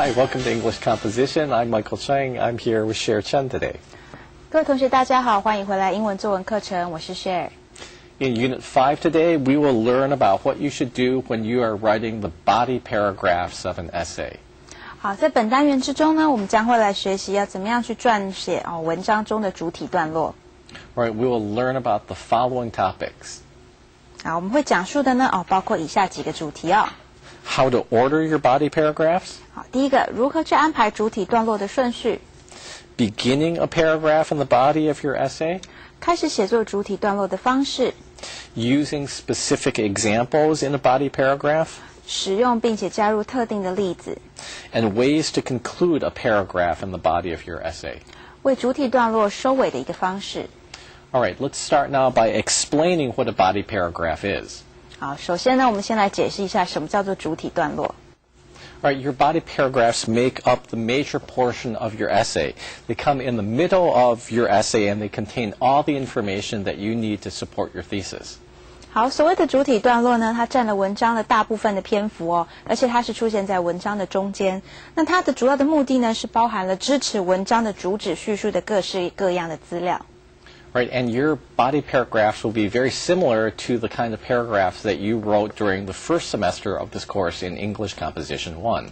Hi, welcome to English Composition. I'm Michael Chang. I'm here with Cher Chen today. 各位同学大家好，欢迎回来英文作文课程，我是 Cher。 In Unit 5 today, we will learn about what you should do when you are writing the body paragraphs of an essay. 好，在本单元之中呢，我们将会来学习要怎么样去撰写文章中的主体段落。Right, we will learn about the following topics. 好，我们会讲述的呢，包括以下几个主题哦。How to order your body paragraphs. 好，第一个，如何去安排主体段落的顺序。Beginning a paragraph in the body of your essay. 开始写作主体段落的方式。Using specific examples in a body paragraph. 使用并且加入特定的例子。And ways to conclude a paragraph in the body of your essay. 为主体段落收尾的一个方式。All right, let's start now by explaining what a body paragraph is. 好，首先呢，我们先来解释一下什么叫做主体段落。All right, your body paragraphs make up the major portion of your essay. They come in the middle of your essay and they contain all the information that you need to support your thesis. 好，所谓的主体段落呢，它占了文章的大部分的篇幅哦，而且它是出现在文章的中间。那它的主要的目的呢，是包含了支持文章的主旨叙述的各式各样的资料。Right, and your body paragraphs will be very similar to the kind of paragraphs that you wrote during the first semester of this course in English Composition 1.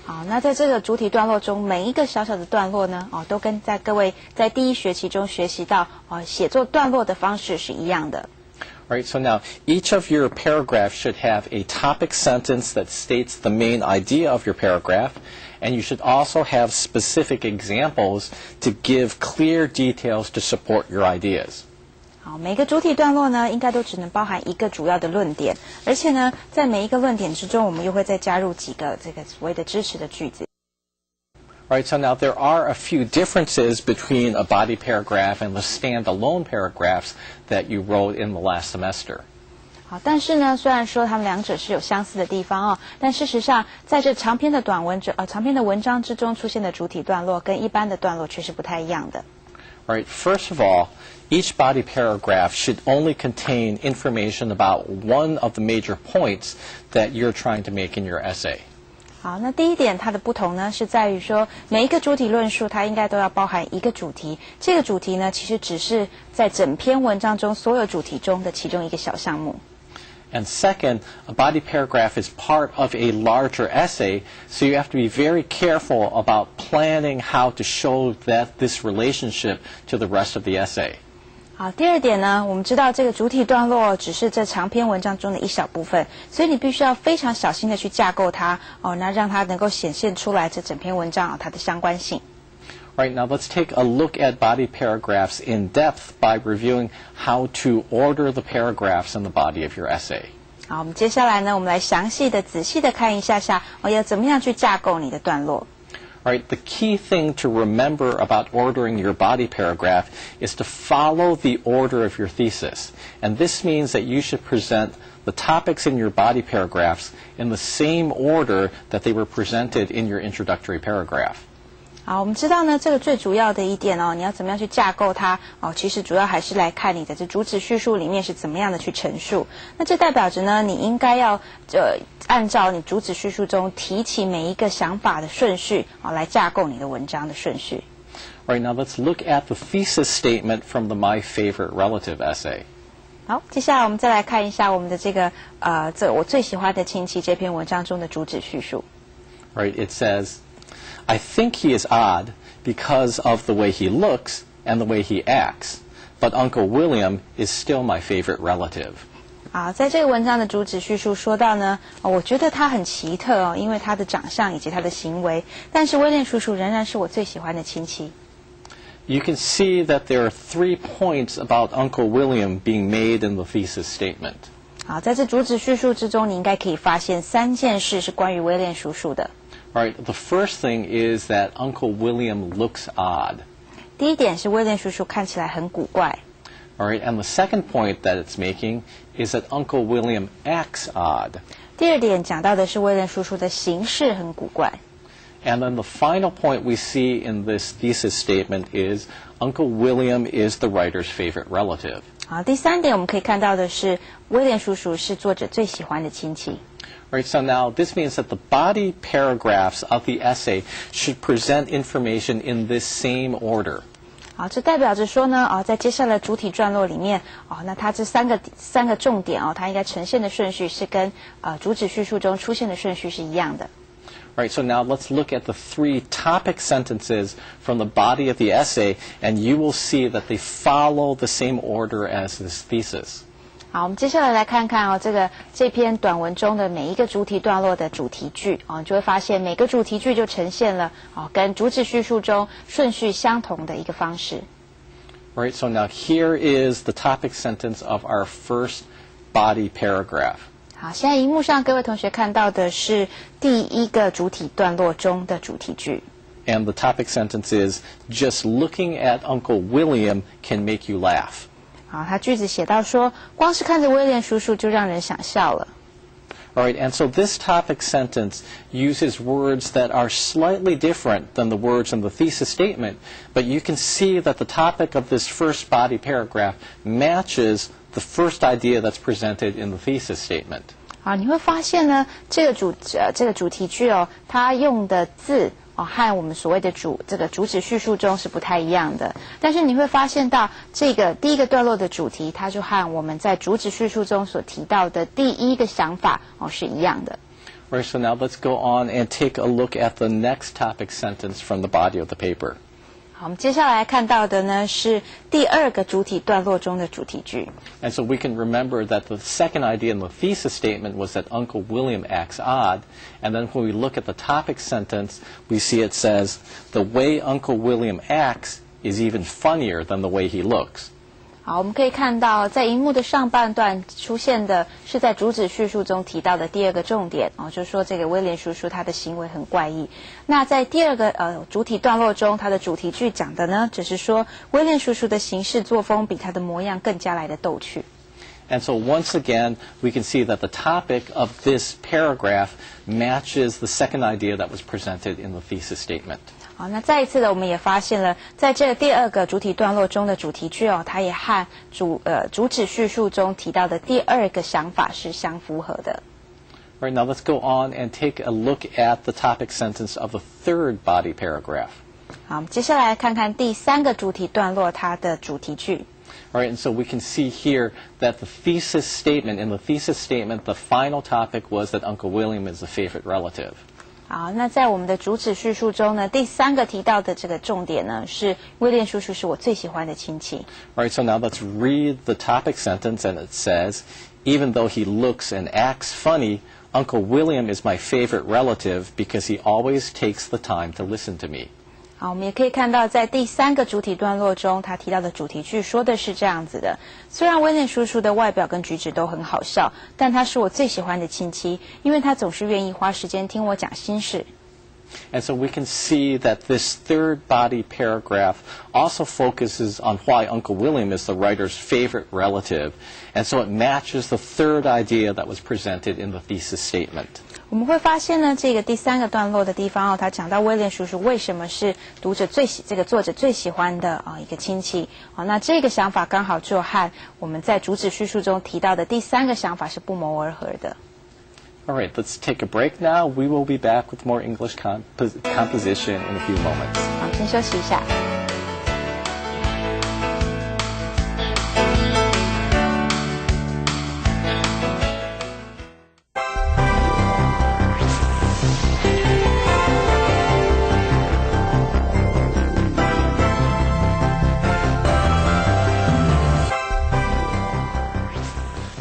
好，那在这个主体段落中，每一个小小的段落呢，都跟各位在第一学期中学习到写作段落的方式是一样的。Right, so now each of your paragraphs should have a topic sentence that states the main idea of your paragraph, and you should also have specific examples to give clear details to support your ideas. 好，每个主体段落呢，应该都只能包含一个主要的论点，而且呢，在每一个论点之中，我们又会再加入几个这个所谓的支持的句子。Right, so now there are a few differences between a body paragraph and the standalone paragraphs that you wrote in the last semester. 好，但是呢，虽然说它们两者是有相似的地方哦，但事实上，在这长篇的文章之中出现的主体段落，跟一般的段落却是不太一样的。Right, first of all, each body paragraph should only contain information about one of the major points that you're trying to make in your essay. 好，那第一点它的不同呢，是在于说每一个主体论述它应该都要包含一个主题，这个主题呢其实只是在整篇文章中所有主题中的其中一个小项目。And second, a body paragraph is part of a larger essay, so you have to be very careful about planning how to show this relationship to the rest of the essay. 好，第二点呢，我们知道这个主体段落只是这长篇文章中的一小部分，所以你必须要非常小心的去架构它那让它能够显现出来这整篇文章它的相关性。Right, now let's take a look at body paragraphs in depth by reviewing how to order the paragraphs in the body of your essay. 好，我们接下来呢，我们来详细的、仔细的看一下要怎么样去架构你的段落。Right, the key thing to remember about ordering your body paragraph is to follow the order of your thesis. And this means that you should present the topics in your body paragraphs in the same order that they were presented in your introductory paragraph. 好，我们知道呢，这个最主要的一点你要怎么样去架构它其实主要还是来看你的这主旨叙述里面是怎么样的去陈述。那这代表着呢，你应该要按照你主旨叙述中提起每一个想法的顺序来架构你的文章的顺序。Right, now let's look at the thesis statement from the My Favorite Relative essay. 好，接下来我们再来看一下我们的这个我最喜欢的亲戚这篇文章中的主旨叙述。Right, it says, I think he is odd because of the way he looks and the way he acts, but Uncle William is still my favorite relative. 好，在这个文章的主旨叙述说到呢，我觉得他很奇特因为他的长相以及他的行为，但是威廉叔叔仍然是我最喜欢的亲戚。You can see that there are 3 points about Uncle William being made in the thesis statement. 好，在这主旨叙述之中，你应该可以发现3件事是关于威廉叔叔的。Right, the first thing is that Uncle William looks odd. 第一点是威廉叔叔看起来很古怪。All right, and the second point that it's making is that Uncle William acts odd. 第二点讲到的是威廉叔叔的行事很古怪。And then the final point we see in this thesis statement is Uncle William is the writer's favorite relative. 好，第3点我们可以看到的是，威廉叔叔是作者最喜欢的亲戚。Right, so now this means that the body paragraphs of the essay should present information in this same order. 好，这代表着说呢，在接下来主体段落里面，那它这三个重点它应该呈现的顺序是跟主旨叙述中出现的顺序是一样的。Right, so now let's look at the 3 topic sentences from the body of the essay, and you will see that they follow the same order as this thesis. 好，我们接下来来看看这篇短文中的每一个主体段落的主题句你就会发现每个主题句就呈现了跟主旨叙述中顺序相同的一个方式。Right, so now here is the topic sentence of our first body paragraph. 好，现在荧幕上各位同学看到的是第1个主体段落中的主题句。And the topic sentence is, just looking at Uncle William can make you laugh. 好，他句子写到说，光是看着威廉叔叔就让人想笑了。All right, and so this topic sentence uses words that are slightly different than the words in the thesis statement, but you can see that the topic of this first body paragraph matches the first idea that's presented in the thesis statement. 好，你会发现呢，这个主题句它用的字和我们所谓的主旨叙述中是不太一样的，但是你会发现到这个第1个段落的主题，它就和我们在主旨叙述中所提到的第1个想法是一样的。Right, so now let's go on and take a look at the next topic sentence from the body of the paper. 好，我们接下来看到的呢是第2个主体段落中的主题句。And so we can remember that the second idea in the thesis statement was that Uncle William acts odd. And then when we look at the topic sentence, we see it says, the way Uncle William acts is even funnier than the way he looks. 好，我们可以看到在荧幕的上半段出现的是在主旨叙述中提到的第2个重点就是说这个威廉叔叔他的行为很怪异。那在第2个主体段落中，他的主题句讲的呢，只是说威廉叔叔的行事作风比他的模样更加来的逗趣。And so once again, we can see that the topic of this paragraph matches the second idea that was presented in the thesis statement. 好，那再一次的，我们也发现了，在这个第2个主体段落中的主题句它也和主旨叙述中提到的第2个想法是相符合的。Right, now let's go on and take a look at the topic sentence of the 3rd body paragraph. 好，接下来看看第3个主体段落它的主题句。All right, and so we can see here that in the thesis statement, the final topic was that Uncle William is a favorite relative. 好，那在我们的主旨叙述中呢，第3个提到的这个重点呢，是威廉叔叔是我最喜欢的亲戚。All right, so now let's read the topic sentence, and it says, even though he looks and acts funny, Uncle William is my favorite relative because he always takes the time to listen to me. 好，我们也可以看到，在第3个主体段落中，他提到的主题句说的是这样子的：虽然威廉叔叔的外表跟举止都很好笑，但他是我最喜欢的亲戚，因为他总是愿意花时间听我讲心事。And so we can see that this 3rd body paragraph also focuses on why Uncle William is the writer's favorite relative. And so it matches the 3rd idea that was presented in the thesis statement. 我们会发现呢，这个第3个段落的地方他讲到威廉叔叔为什么是作者最喜欢的一个亲戚那这个想法刚好就和我们在主旨叙述中提到的第3个想法是不谋而合的。All right, let's take a break now. We will be back with more English composition in a few moments. 好，先休息一下。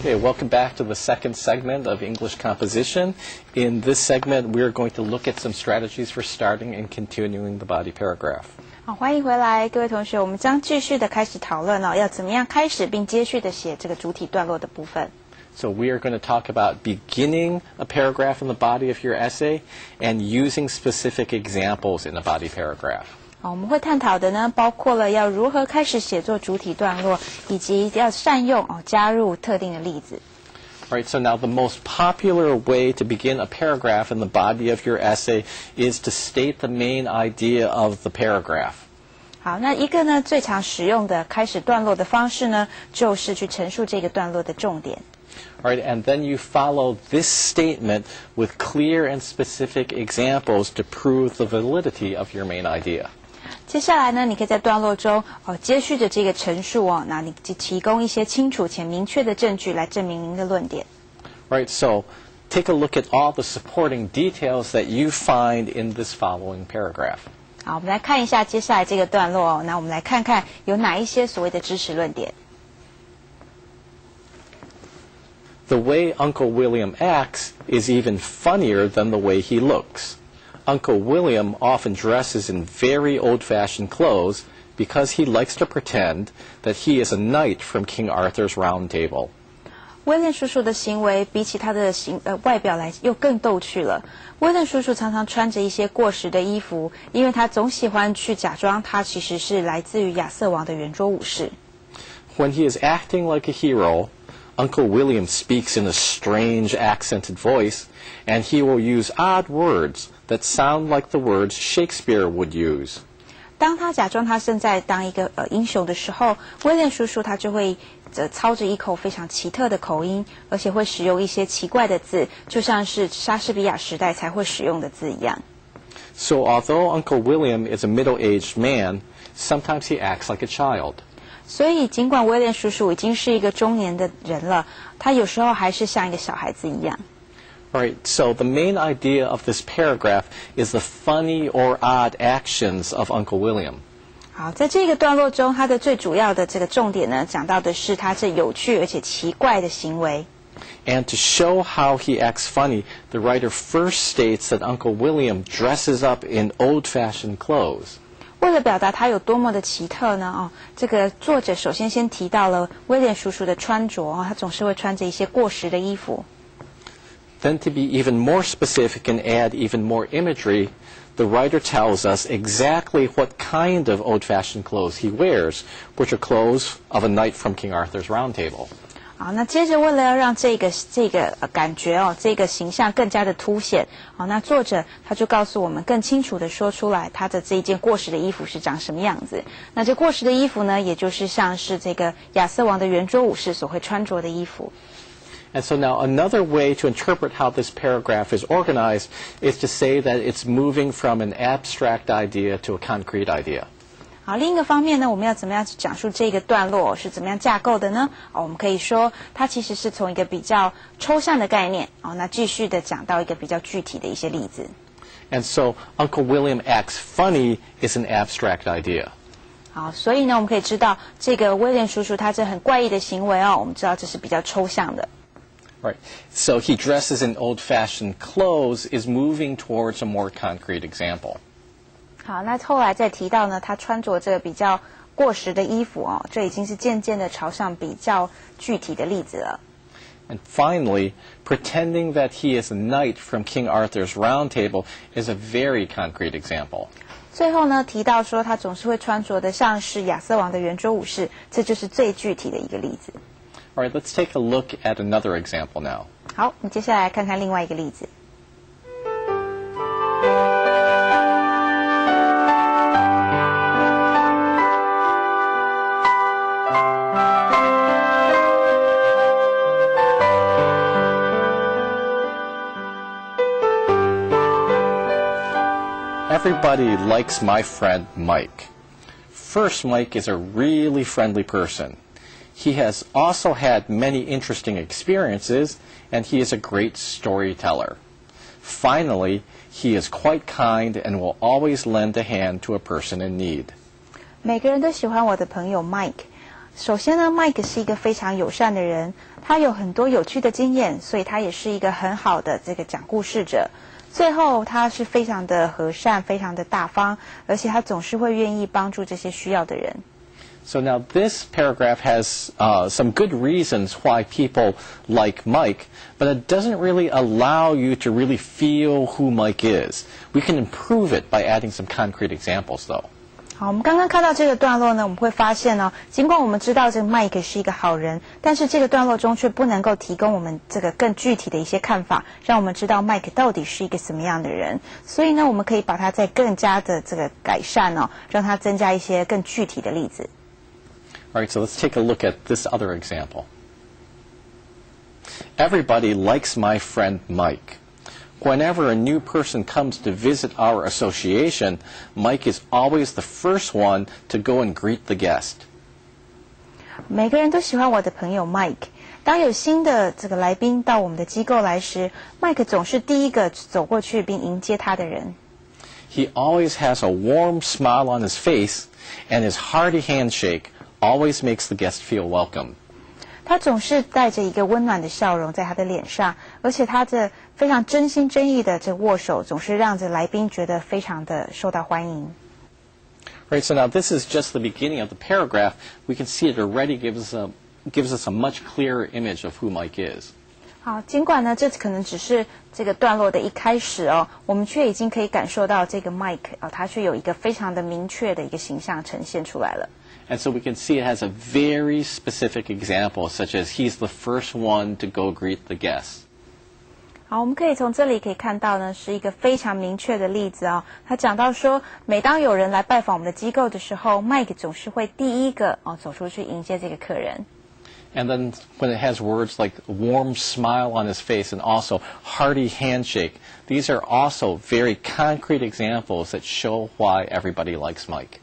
Okay, welcome back to the second segment of English composition. In this segment, we're going to look at some strategies for starting and continuing the body paragraph. 好，欢迎回来，各位同学，我们将继续的开始讨论要怎么样开始并接续的写这个主体段落的部分。So we are going to talk about beginning a paragraph in the body of your essay and using specific examples in the body paragraph. 我们会探讨的呢，包括了要如何开始写作主体段落，以及要善用加入特定的例子。Right, so now the most popular way to begin a paragraph in the body of your essay is to state the main idea of the paragraph. 好，那一个呢最常使用的开始段落的方式呢，就是去陈述这个段落的重点。All right, and then you follow this statement with clear and specific examples to prove the validity of your main idea. 接下来呢，你可以在段落中接续着这个陈述那你提供一些清楚且明确的证据来证明您的论点。Right, so take a look at all the supporting details that you find in this following paragraph. 好，我们来看一下接下来这个段落那我们来看看有哪一些所谓的支持论点。The way Uncle William acts is even funnier than the way he looks. Uncle William often dresses in very old-fashioned clothes because he likes to pretend that he is a knight from King Arthur's Round Table. 威廉叔叔的行为比起他的外表来又更逗趣了。威廉叔叔常常穿着一些过时的衣服，因为他总喜欢去假装他其实是来自于亚瑟王的圆桌武士。When he is acting like a hero, Uncle William speaks in a strange accented voice, and he will use odd words that sound like the words Shakespeare would use. 当他假装他正在当一个英雄的时候，威廉叔叔他就会操着一口非常奇特的口音，而且会使用一些奇怪的字，就像是莎士比亚时代才会使用的字一样。So although Uncle William is a middle-aged man, sometimes he acts like a child. 所以尽管威廉叔叔已经是一个中年的人了，他有时候还是像一个小孩子一样。Right, so the main idea of this paragraph is the funny or odd actions of Uncle William. 好，在这个段落中，它的最主要的这个重点呢，讲到的是他这有趣而且奇怪的行为。And to show how he acts funny, the writer first states that Uncle William dresses up in old-fashioned clothes. 为了表达他有多么的奇特呢？这个作者首先提到了威廉叔叔的穿着他总是会穿着一些过时的衣服。Then to be even more specific and add even more imagery, the writer tells us exactly what kind of old-fashioned clothes he wears, which are clothes of a knight from King Arthur's Round Table. 好，那接着为了要让这个感觉这个形象更加的凸显，那作者他就告诉我们更清楚的说出来他的这一件过时的衣服是长什么样子。那这过时的衣服呢，也就是像是这个亚瑟王的圆桌武士所会穿着的衣服。And so now another way to interpret how this paragraph is organized is to say that it's moving from an abstract idea to a concrete idea. 好，另一个方面呢，我们要怎么样去讲述这个段落是怎么样架构的呢？我们可以说它其实是从一个比较抽象的概念那继续的讲到一个比较具体的一些例子。And so Uncle William acts funny is an abstract idea. 好，所以呢，我们可以知道这个威廉叔叔他这很怪异的行为我们知道这是比较抽象的。Right. So he dresses in old-fashioned clothes is moving towards a more concrete example. 好，那后来再提到呢，他穿着这个比较过时的衣服这已经是渐渐的朝上比较具体的例子了。And finally, pretending that he is a knight from King Arthur's Round Table is a very concrete example. 最后呢，提到说他总是会穿着的像是亚瑟王的圆桌武士，这就是最具体的一个例子。All right, let's take a look at another example now. 好，我们接下来看看另外一个例子。Everybody likes my friend Mike. First, Mike is a really friendly person. He has also had many interesting experiences, and he is a great storyteller. Finally, he is quite kind and will always lend a hand to a person in need. 每个人都喜欢我的朋友 Mike。首先呢 ，Mike 是一个非常友善的人，他有很多有趣的经验，所以他也是一个很好的这个讲故事者。最后，他是非常的和善，非常的大方，而且他总是会愿意帮助这些需要的人。So now this paragraph has some good reasons why people like Mike, but it doesn't really allow you to really feel who Mike is. We can improve it by adding some concrete examples, though. 好，我们刚刚看到这个段落呢，我们会发现呢，尽管我们知道这个 Mike 是一个好人，但是这个段落中却不能够提供我们这个更具体的一些看法，让我们知道 Mike 到底是一个什么样的人。所以呢，我们可以把它再更加的这个改善哦，让它增加一些更具体的例子。All right, so let's take a look at this other example. Everybody likes my friend Mike. Whenever a new person comes to visit our association, Mike is always the first one to go and greet the guest. 每个人都喜欢我的朋友 Mike。当有新的这个来宾到我们的机构来时 ，Mike 总是第一个走过去并迎接他的人。He always has a warm smile on his face, and his hearty handshake always makes the guest feel welcome. 他总是带着一个温暖的笑容在他的脸上，而且他的非常真心真意的这握手，总是让这来宾觉得非常的受到欢迎。Right, so now this is just the beginning of the paragraph. We can see it already gives us a much clearer image of who Mike is. 好，尽管呢，这可能只是这个段落的一开始哦，我们却已经可以感受到这个 Mike 啊，他却有一个非常的明确的一个形象呈现出来了。And so we can see it has a very specific example, such as he's the first one to go greet the guests. 好，我们可以从这里可以看到呢，是一个非常明确的例子哦。他讲到说，每当有人来拜访我们的机构的时候 ，Mike 总是会第一个走出去迎接这个客人。And then when it has words like warm smile on his face and also hearty handshake, these are also very concrete examples that show why everybody likes Mike.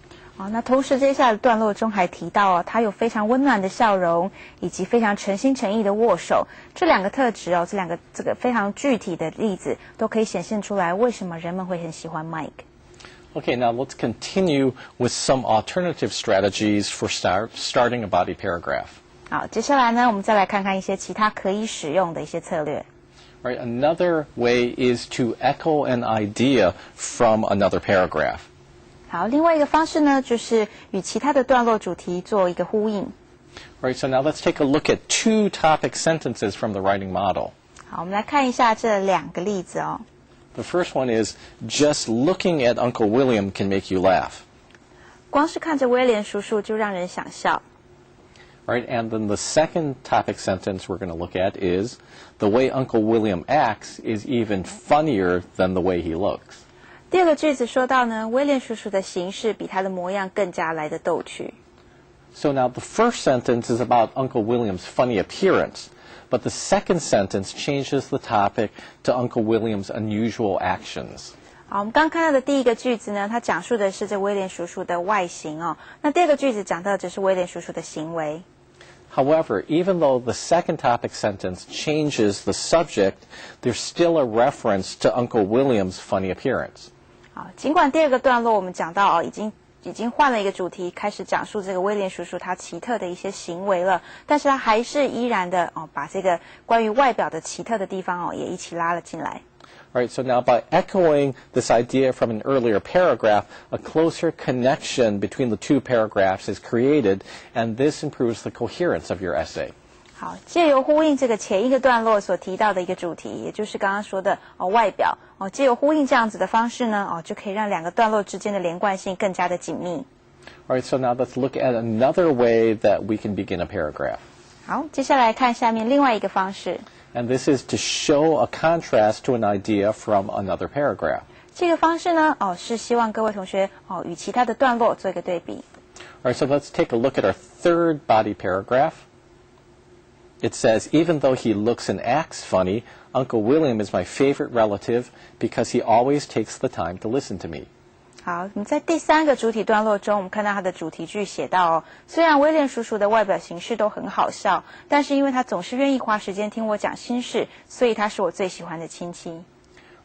那同时接下来的段落中还提到他有非常温暖的笑容，以及非常诚心诚意的握手。这两个特质这两个这个非常具体的例子，都可以显现出来为什么人们会很喜欢 Mike。Okay, now let's continue with some alternative strategies for starting a body paragraph. 好，接下来呢，我们再来看看一些其他可以使用的一些策略。Right, another way is to echo an idea from another paragraph. 好，另外一个方式呢，就是与其他的段落主题做一个呼应。Right, so now let's take a look at two topic sentences from the writing model. 好，我们来看一下这两个例子哦。The first one is, just looking at Uncle William can make you laugh. 光是看着威廉叔叔就让人想笑。Right, and then the second topic sentence we're going to look at is, the way Uncle William acts is even funnier than the way he looks. 第二个句子说到呢，威廉叔叔的行事比他的模样更加来得逗趣。So now the first sentence is about Uncle William's funny appearance, but the second sentence changes the topic to Uncle William's unusual actions. 好，我们刚看到的第一个句子呢，它讲述的是这威廉叔叔的外形哦。那第二个句子讲到的只是威廉叔叔的行为。However, even though the second topic sentence changes the subject, there's still a reference to Uncle William's funny appearance. 好，尽管第二个段落我们讲到已经换了一个主题，开始讲述这个威廉叔叔他奇特的一些行为了，但是他还是依然的把这个关于外表的奇特的地方也一起拉了进来。Right, so now by echoing this idea from an earlier paragraph, a closer connection between the two paragraphs is created, and this improves the coherence of your essay. 好，借由呼应这个前一个段落所提到的一个主题，也就是刚刚说的外表借由呼应这样子的方式呢就可以让两个段落之间的连贯性更加的紧密。All right, so now let's look at another way that we can begin a paragraph. 好，接下来看下面另外一个方式。And this is to show a contrast to an idea from another paragraph. 这个方式呢是希望各位同学与其他的段落做一个对比。All right, so let's take a look at our third body paragraph. It says, even though he looks and acts funny, Uncle William is my favorite relative because he always takes the time to listen to me. 好，我们在第三个主体段落中，我们看到他的主题句写到虽然威廉叔叔的外表形式都很好笑，但是因为他总是愿意花时间听我讲心事，所以他是我最喜欢的亲戚。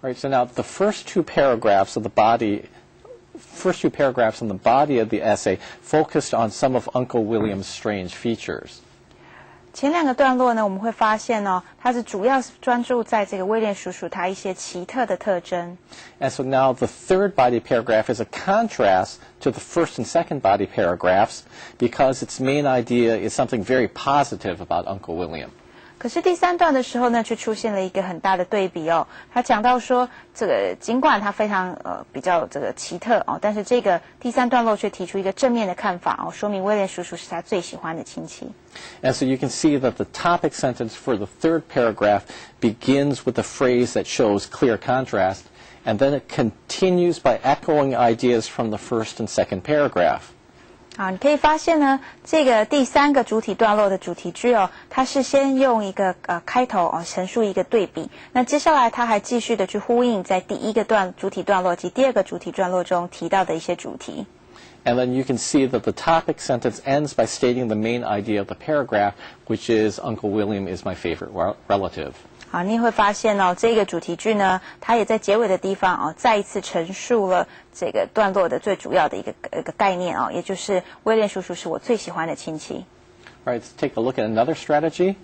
All right, so now the first two paragraphs in the body of the essay focused on some of Uncle William's strange features. 前两个段落呢，我们会发现它是主要专注在这个威廉叔叔他一些奇特的特征。And so now the third body paragraph is a contrast to the first and second body paragraphs because its main idea is something very positive about Uncle William. 可是第3段的时候呢，却出现了一个很大的对比哦。他讲到说，这个尽管他非常比较这个奇特哦，但是这个第3段落却提出一个正面的看法哦，说明威廉叔叔是他最喜欢的亲戚。And so you can see that the topic sentence for the 3rd paragraph begins with a phrase that shows clear contrast, and then it continues by echoing ideas from the 1st and 2nd paragraph. 好，你可以发现呢，这个第3个主体段落的主题句哦，它是先用一个开头哦，陈述一个对比。那接下来它还继续的去呼应在第1个主体段落及第2个主体段落中提到的一些主题。And then you can see that the topic sentence ends by stating the main idea of the paragraph, which is Uncle William is my favorite relative. 好，你也会发现哦，这个主题句呢，它也在结尾的地方哦，再一次陈述了这个段落的最主要的一个概念哦，也就是威廉叔叔是我最喜欢的亲戚。All right, let's take a look at another strategy,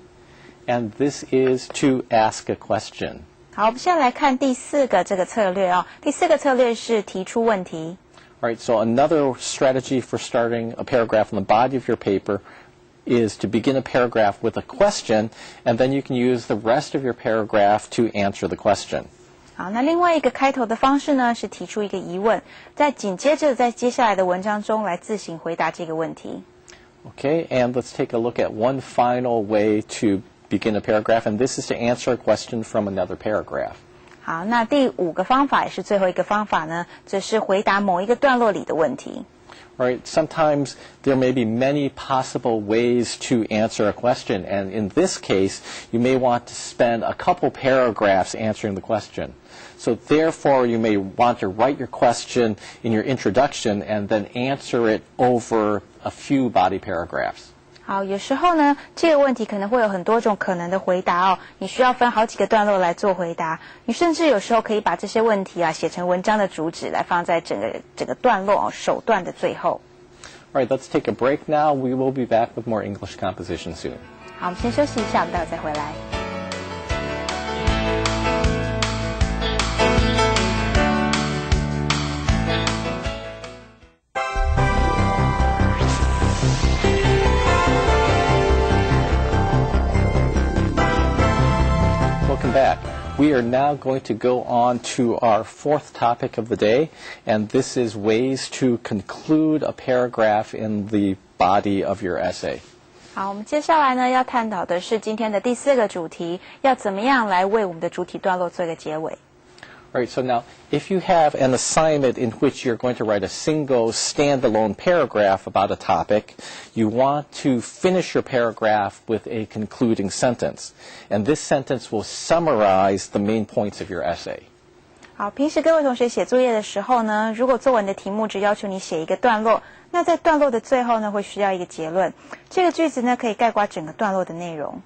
and this is to ask a question. 好，我们现在来看第4个这个策略哦。第4个策略是提出问题。All right, so another strategy for starting a paragraph in the body of your paper is to begin a paragraph with a question, and then you can use the rest of your paragraph to answer the question. 好，那另外一个开头的方式呢，是提出一个疑问，在紧接着在接下来的文章中来自行回答这个问题。Okay, and let's take a look at one final way to begin a paragraph, and this is to answer a question from another paragraph. 好，那第5个方法也是最后一个方法呢，则是回答某一个段落里的问题。Right, sometimes there may be many possible ways to answer a question, and in this case, you may want to spend a couple paragraphs answering the question. So therefore, you may want to write your question in your introduction and then answer it over a few body paragraphs. 好，有时候呢，这个问题可能会有很多种可能的回答哦，你需要分好几个段落来做回答。你甚至有时候可以把这些问题写成文章的主旨，来放在整个段落首段的最后。All right, let's take a break now. We will be back with more English composition soon. 好，我们先休息一下，我们待会再回来。Welcome back. We are now going to go on to our 4th topic of the day, and this is ways to conclude a paragraph in the body of your essay. 好，我们接下来呢要探讨的是今天的第4个主题，要怎么样来为我们的主体段落做一个结尾。All right, so now if you have an assignment in which you're going to write a single standalone paragraph about a topic, you want to finish your paragraph with a concluding sentence. And this sentence will summarize the main points of your essay. 好，平时各位同学写作业的时候呢，如果作文的题目只要求你写一个段落，那在段落的最后呢，会需要一个结论。这个句子呢，可以概括整个段落的内容。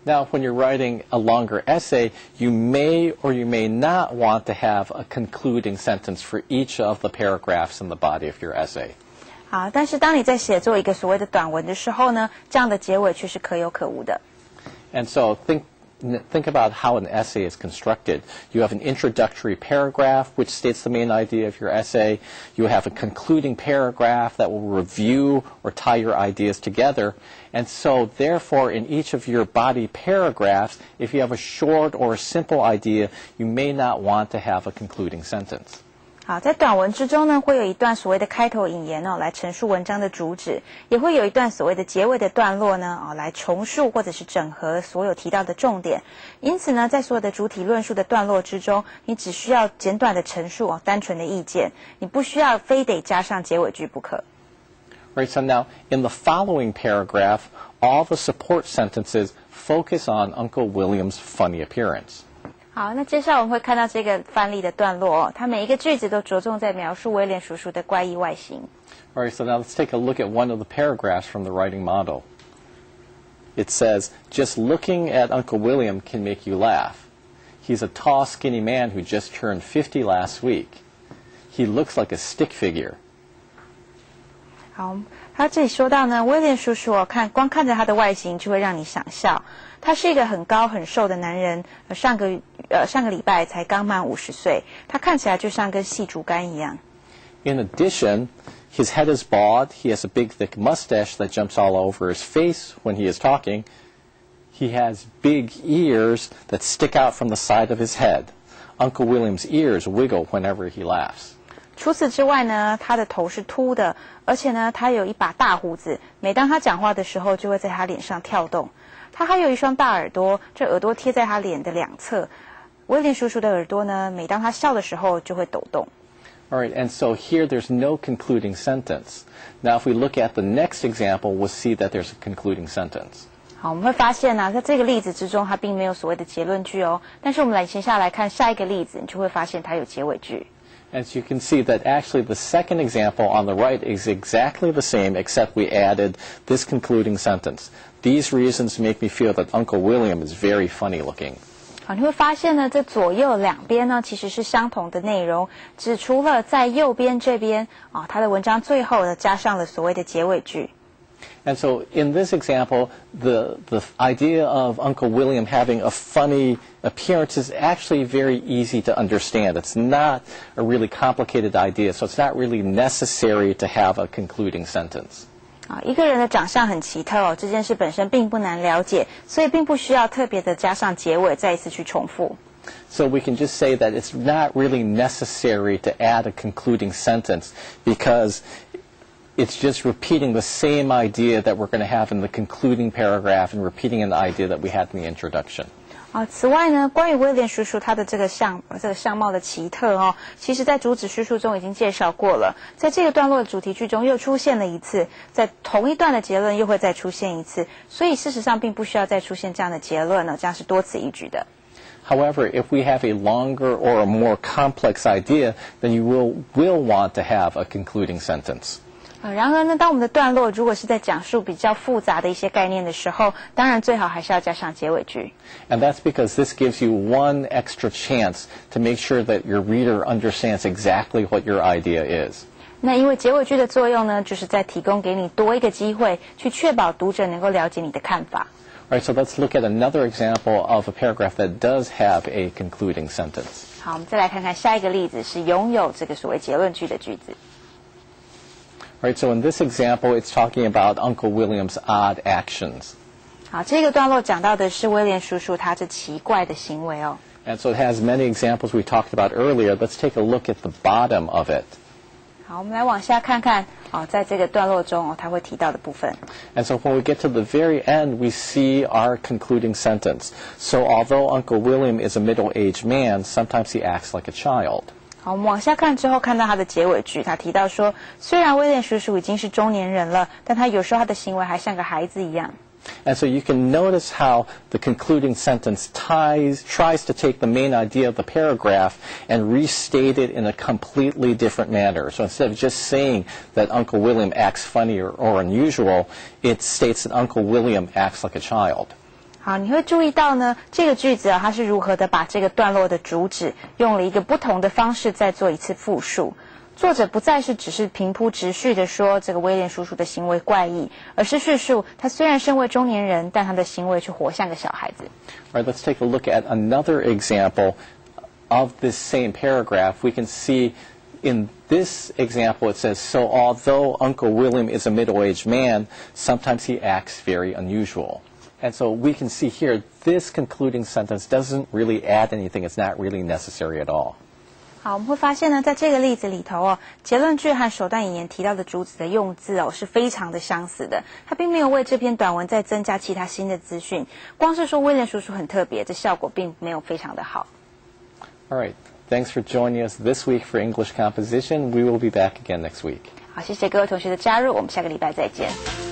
Now, when you're writing a longer essay, you may or you may not want to have a concluding sentence for each of the paragraphs in the body of your essay. 好，但是当你在写作一个所谓的短文的时候呢，这样的结尾却是可有可无的。And so think about how an essay is constructed. You have an introductory paragraph which states the main idea of your essay. You have a concluding paragraph that will review or tie your ideas together. And so therefore in each of your body paragraphs, if you have a short or a simple idea, you may not want to have a concluding sentence. 好，在短文之中呢，会有一段所谓的开头引言来陈述文章的主旨，也会有一段所谓的结尾的段落呢，来重述或者是整合所有提到的重点。因此呢，在所有的主体论述的段落之中，你只需要简短的陈述单纯的意见，你不需要非得加上结尾句不可。Right, so now in the following paragraph, all the support sentences focus on Uncle William's funny appearance. 好，那接下来我们会看到这个范例的段落它每一个句子都着重在描述威廉叔叔的怪异外形。All right, so now let's take a look at one of the paragraphs from the writing model. It says, just looking at Uncle William can make you laugh. He's a tall, skinny man who just turned 50 last week. He looks like a stick figure. 好，他这里说到呢，威廉叔叔光看着他的外形就会让你想笑。他是一个很高很瘦的男人，上个礼拜才刚满50岁，他看起来就像根细竹竿一样。In addition, his head is bald, he has a big thick mustache that jumps all over his face when he is talking, He has big ears that stick out from the side of his head. Uncle William's ears wiggle whenever he laughs. 除此之外呢，他的头是秃的，而且呢，他有一把大胡子，每当他讲话的时候，就会在他脸上跳动。他还有一双大耳朵，这耳朵贴在他脸的两侧。威廉叔叔的耳朵呢，每当他笑的时候，就会抖动。All right, and so here there's no concluding sentence. Now, if we look at the next example, we'll see that there's a concluding sentence. 好，我们会发现呢，在这个例子之中，它并没有所谓的结论句哦。但是我们接下来看下一个例子，你就会发现它有结尾句。As you can see that actually the second example on the right is exactly the same, except we added this concluding sentence. These reasons make me feel that Uncle William is very funny looking. 好，你会发现呢，这左右两边呢其实是相同的内容，只除了在右边这边啊，它的文章最后呢加上了所谓的结尾句。And so in this example, the idea of Uncle William having a funny appearance is actually very easy to understand. It's not a really complicated idea, so it's not really necessary to have a concluding sentence. 一个人的长相很奇特哦，这件事本身并不难了解，所以并不需要特别的加上结尾，再一次去重复。So we can just say that it's not really necessary to add a concluding sentence because it's just repeating the same idea that we're going to have in the concluding paragraph and repeating an idea that we had in the introduction. 此外呢，关于威廉叔叔他的这个相貌的奇特哦，其实在主旨叙述中已经介绍过了，在这个段落的主题句中又出现了一次，在同一段的结论又会再出现一次，所以事实上并不需要再出现这样的结论呢，这样是多此一举的。However, if we have a longer or a more complex idea, then you will want to have a concluding sentence. 然而呢，当我们的段落如果是在讲述比较复杂的一些概念的时候，当然最好还是要加上结尾句。And that's because this gives you one extra chance to make sure that your reader understands exactly what your idea is. 那因为结尾句的作用呢，就是在提供给你多一个机会，去确保读者能够了解你的看法。All right, so let's look at another example of a paragraph that does have a concluding sentence. 好，我们再来看看下一个例子，是拥有这个所谓结论句的句子。Right, so in this example, it's talking about Uncle William's odd actions. 好，这个段落讲到的是威廉叔叔他这奇怪的行为哦。And so it has many examples we talked about earlier. Let's take a look at the bottom of it. 好，我们来往下看看在这个段落中他会提到的部分。And so when we get to the very end, we see our concluding sentence. So although Uncle William is a middle-aged man, sometimes he acts like a child. 好，我们往下看之后，看到他的结尾句，他提到说，虽然威廉叔叔已经是中年人了，但他有时候他的行为还像个孩子一样。And so you can notice how the concluding sentence tries to take the main idea of the paragraph and restate it in a completely different manner. So instead of just saying that Uncle William acts funny or unusual, it states that Uncle William acts like a child. 好，你会注意到呢，这个句子它是如何的把这个段落的主旨用了一个不同的方式再做一次复述。作者不再是只是平铺直叙的说这个威廉叔叔的行为怪异，而是叙述他虽然身为中年人，但他的行为却活像个小孩子。All right, let's take a look at another example of this same paragraph. We can see in this example it says, so although Uncle William is a middle-aged man, sometimes he acts very unusual. And so we can see here, this concluding sentence doesn't really add anything. It's not really necessary at all. 好，我们会发现呢，在这个例子里头结论句和首段引言提到的主旨的用字是非常的相似的。它并没有为这篇短文再增加其他新的资讯，光是说威廉叔叔很特别，这效果并没有非常的好。All right, thanks for joining us this week for English Composition. We will be back again next week. 好，谢谢各位同学的加入，我们下个礼拜再见。